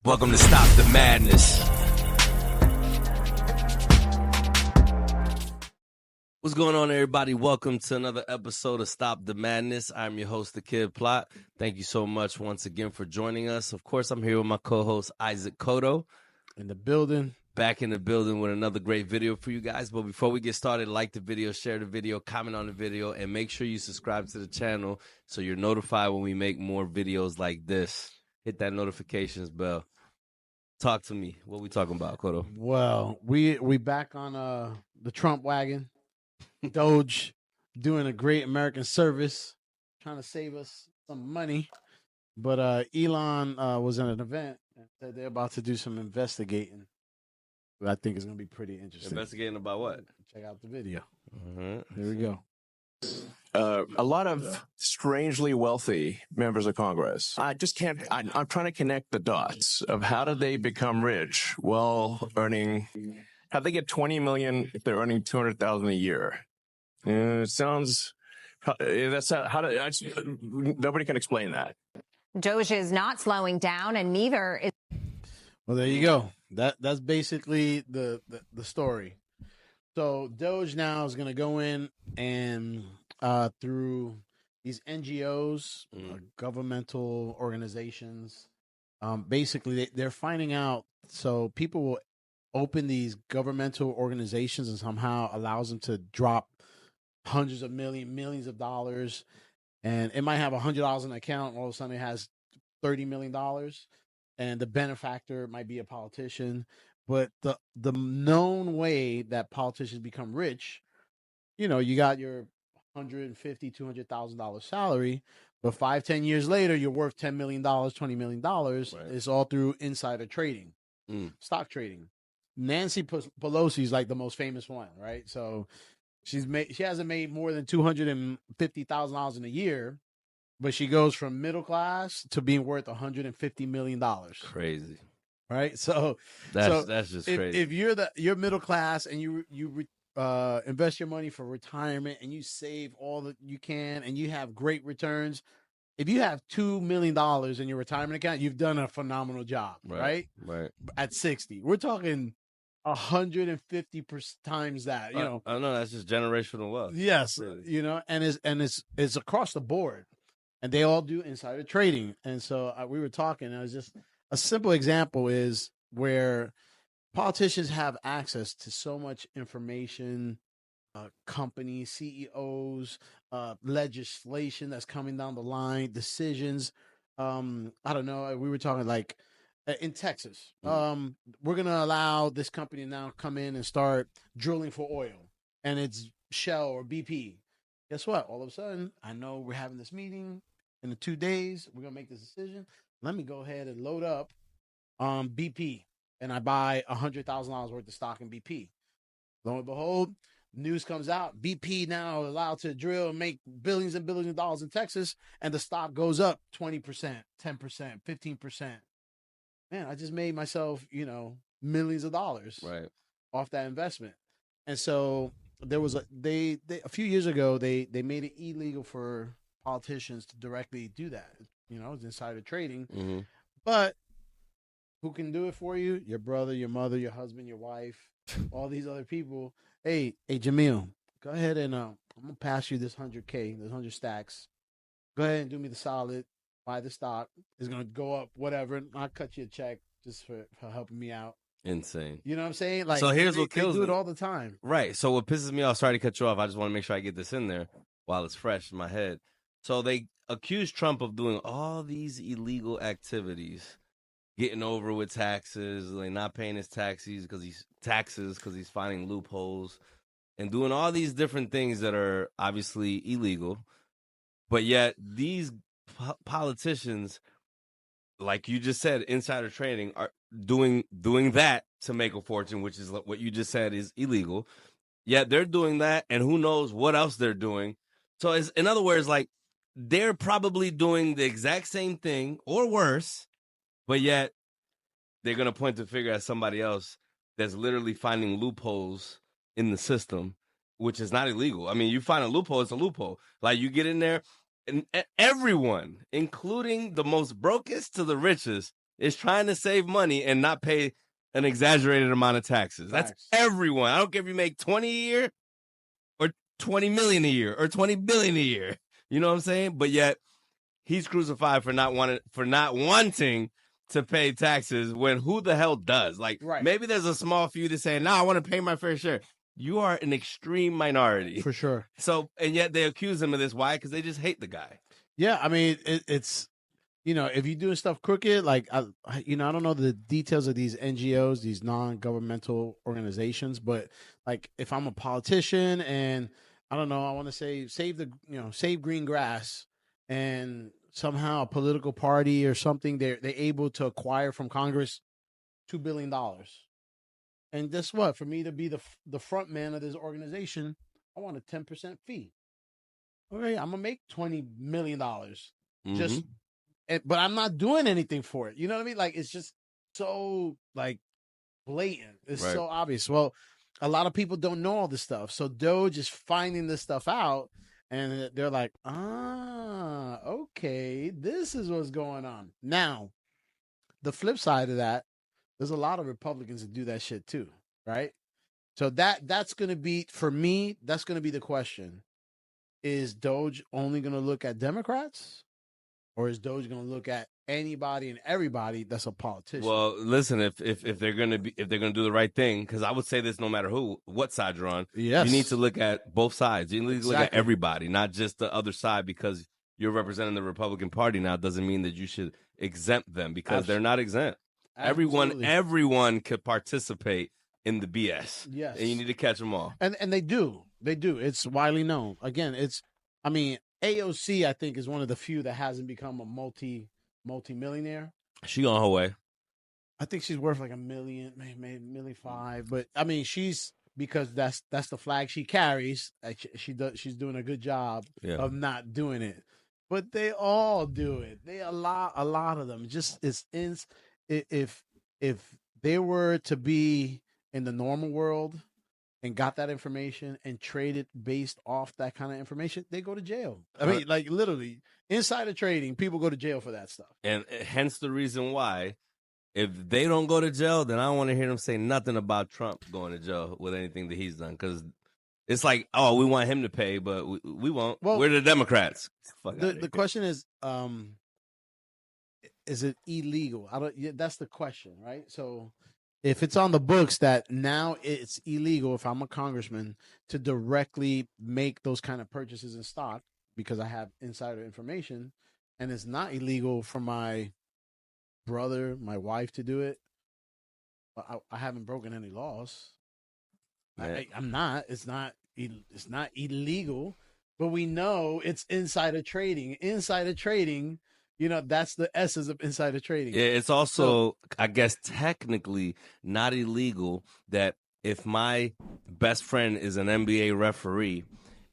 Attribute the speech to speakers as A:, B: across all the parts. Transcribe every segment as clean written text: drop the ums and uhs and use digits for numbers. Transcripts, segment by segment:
A: Welcome to Stop the Madness. What's going on, everybody? Welcome to another episode of Stop the Madness. I'm your host, The Kid Plot. Thank you so much once again for joining us. Of course, I'm here with my co-host, Isaac Cotto.
B: In the building.
A: Back in the building with another great video for you guys. But before we get started, like the video, share the video, comment on the video, and make sure you subscribe to the channel so you're notified when we make more videos like this. Hit that notifications bell. Talk to me. What we talking about, Cotto?
B: Well, we back on the Trump wagon. Doge doing a great American service, trying to save us some money. But Elon was at an event and said they're about to do some investigating. I think it's going to be pretty interesting.
A: Investigating about what?
B: Check out the video.
A: Here
B: we go.
C: A lot of strangely wealthy members of Congress. I just can't. I'm trying to connect the dots of how did they become rich? Well, how they get 20 million if they're earning 200,000 a year? It sounds. That's how. Nobody can explain that.
D: Doge is not slowing down, and neither is.
B: Well, there you go. That's basically the story. So Doge now is going to go in and through these NGOs, governmental organizations, basically they're finding out. So people will open these governmental organizations and somehow allows them to drop hundreds of millions of dollars. And it might have $100 in an account. All of a sudden it has $30 million. And the benefactor might be a politician. But the known way that politicians become rich, you got your $150,000, $200,000 salary, but 5-10 years later, you're worth $10 million, $20 million. Right. It's all through insider trading, stock trading. Nancy Pelosi is like the most famous one, right? So she hasn't made more than $250,000 in a year, but she goes from middle class to being worth $150 million.
A: Crazy.
B: Right. So
A: that's just crazy.
B: If you're middle class and you invest your money for retirement and you save all that you can and you have great returns, if you have $2 million in your retirement account, you've done a phenomenal job. Right. At 60, we're talking 150 times that,
A: I know that's just generational wealth.
B: Yes.
A: Really.
B: And it's across the board, and they all do insider trading. And so we were talking, and it was just a simple example is where politicians have access to so much information, companies, CEOs, legislation that's coming down the line, decisions. I don't know. We were talking like in Texas, we're going to allow this company now come in and start drilling for oil, and it's Shell or BP. Guess what? All of a sudden, I know we're having this meeting in the 2 days. We're going to make this decision. Let me go ahead and load up BP, and I buy $100,000 worth of stock in BP. Lo and behold, news comes out. BP now allowed to drill and make billions and billions of dollars in Texas, and the stock goes up 20%, 10%, 15%. Man, I just made myself, millions of dollars off that investment. And so there was a few years ago, they made it illegal for politicians to directly do that. It's insider trading. Mm-hmm. But who can do it for you? Your brother, your mother, your husband, your wife, all these other people. Hey, Jamil, go ahead and I'm going to pass you this 100K, this 100 stacks. Go ahead and do me the solid. Buy the stock. It's going to go up, whatever. I'll cut you a check just for helping me out.
A: Insane.
B: You know what I'm saying? Like,
A: so here's what kills
B: me. They do
A: it
B: all the time.
A: Right. So what pisses me off, sorry to cut you off. I just want to make sure I get this in there while it's fresh in my head. So they accused Trump of doing all these illegal activities, getting over with taxes, like not paying his taxes because he's finding loopholes, and doing all these different things that are obviously illegal. But yet these politicians, like you just said, insider trading, are doing that to make a fortune, which is what you just said is illegal. Yet they're doing that, and who knows what else they're doing. So it's, in other words, like, they're probably doing the exact same thing or worse, but yet they're going to point the finger at somebody else that's literally finding loopholes in the system, which is not illegal. I mean, you find a loophole, it's a loophole. Like, you get in there, and everyone, including the most brokest to the richest, is trying to save money and not pay an exaggerated amount of taxes. That's everyone. I don't care if you make 20 a year or 20 million a year or 20 billion a year. You know what I'm saying? But yet he's crucified for not wanting to pay taxes when who the hell does? Like, maybe there's a small few that say, no, I want to pay my fair share. You are an extreme minority.
B: For sure.
A: So, and yet they accuse him of this. Why? Because they just hate the guy.
B: Yeah, I mean, it's, you know, if you're doing stuff crooked, like, I don't know the details of these NGOs, these non-governmental organizations, but like if I'm a politician and I don't know, I want to say save green grass, and somehow a political party or something, they're able to acquire from Congress $2 billion. And guess what? For me to be the front man of this organization, I want a 10% fee. Okay, I'm gonna make $20 million. Just, but I'm not doing anything for it. You know what I mean? Like, it's just so like blatant. It's so obvious. Well, a lot of people don't know all this stuff. So Doge is finding this stuff out, and they're like, okay, this is what's going on. Now, the flip side of that, there's a lot of Republicans that do that shit too, right? So that's going to be, for me, that's going to be the question. Is Doge only going to look at Democrats, or is Doge going to look at anybody and everybody that's a politician?
A: Well, listen, if they're going to do the right thing, because I would say this no matter what side you're on, you need to look at both sides. You need to look at everybody, not just the other side, because you're representing the Republican Party now doesn't mean that you should exempt them, because they're not exempt. Everyone could participate in the BS.
B: Yes.
A: And you need to catch them all.
B: And they do. They do. It's widely known. Again, AOC, I think, is one of the few that hasn't become a multi-millionaire.
A: She on her way.
B: I think she's worth like $1 million, maybe $1.5 million. But I mean, because that's the flag she carries. She's doing a good job of not doing it. But they all do it. A lot of them. If they were to be in the normal world and got that information and traded based off that kind of information, they go to jail. I mean, like, literally, insider trading, people go to jail for that stuff.
A: And hence the reason why, if they don't go to jail, then I don't want to hear them say nothing about Trump going to jail with anything that he's done. Because it's like, oh, we want him to pay, but we won't. Well, we're the Democrats.
B: The question is it illegal? That's the question, right? So if it's on the books that now it's illegal, if I'm a congressman, to directly make those kind of purchases in stock because I have insider information, and it's not illegal for my brother, my wife to do it, I haven't broken any laws. Yeah. I'm not. It's not illegal, but we know it's insider trading. Insider trading, that's the essence of insider trading.
A: Yeah, it's also, I guess, technically not illegal that if my best friend is an NBA referee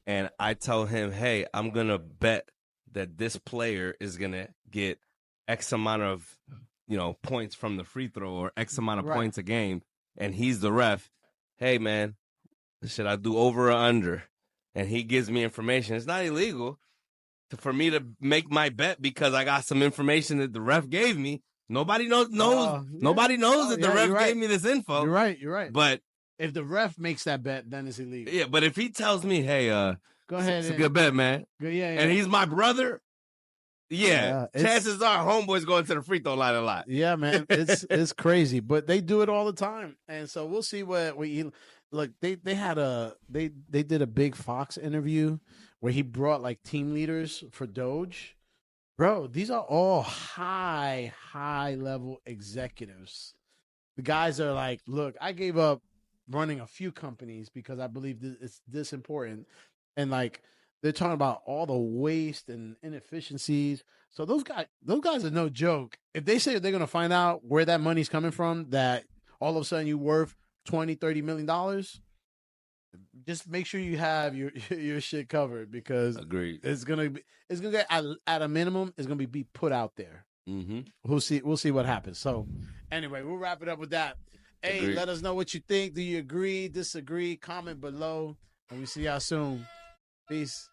A: and I tell him, hey, I'm going to bet that this player is going to get X amount of, points from the free throw or X amount of points a game, and he's the ref, hey, man, should I do over or under? And he gives me information. It's not illegal for me to make my bet because I got some information that the ref gave me. Nobody knows. Nobody knows that the ref gave me this info.
B: You're right.
A: But
B: if the ref makes that bet, then it's illegal.
A: Yeah, but if he tells me, hey,
B: go ahead,
A: it's a good bet, man.
B: Yeah.
A: And he's my brother. Yeah, chances are homeboy's going to the free throw line a lot.
B: Yeah, man, it's crazy, but they do it all the time, and so we'll see what we look. They did a big Fox interview where he brought like team leaders for Doge. Bro, these are all high level executives. The guys are like, look, I gave up running a few companies because I believe it's this important, and like. They're talking about all the waste and inefficiencies. So those guys are no joke. If they say they're going to find out where that money's coming from, that all of a sudden you're worth $20-30 million, just make sure you have your shit covered, because
A: agreed.
B: It's gonna get at a minimum, it's gonna be put out there.
A: Mm-hmm.
B: We'll see what happens. So anyway, we'll wrap it up with that. Hey, agreed. Let us know what you think. Do you agree, disagree? Comment below, and we see y'all soon. Peace.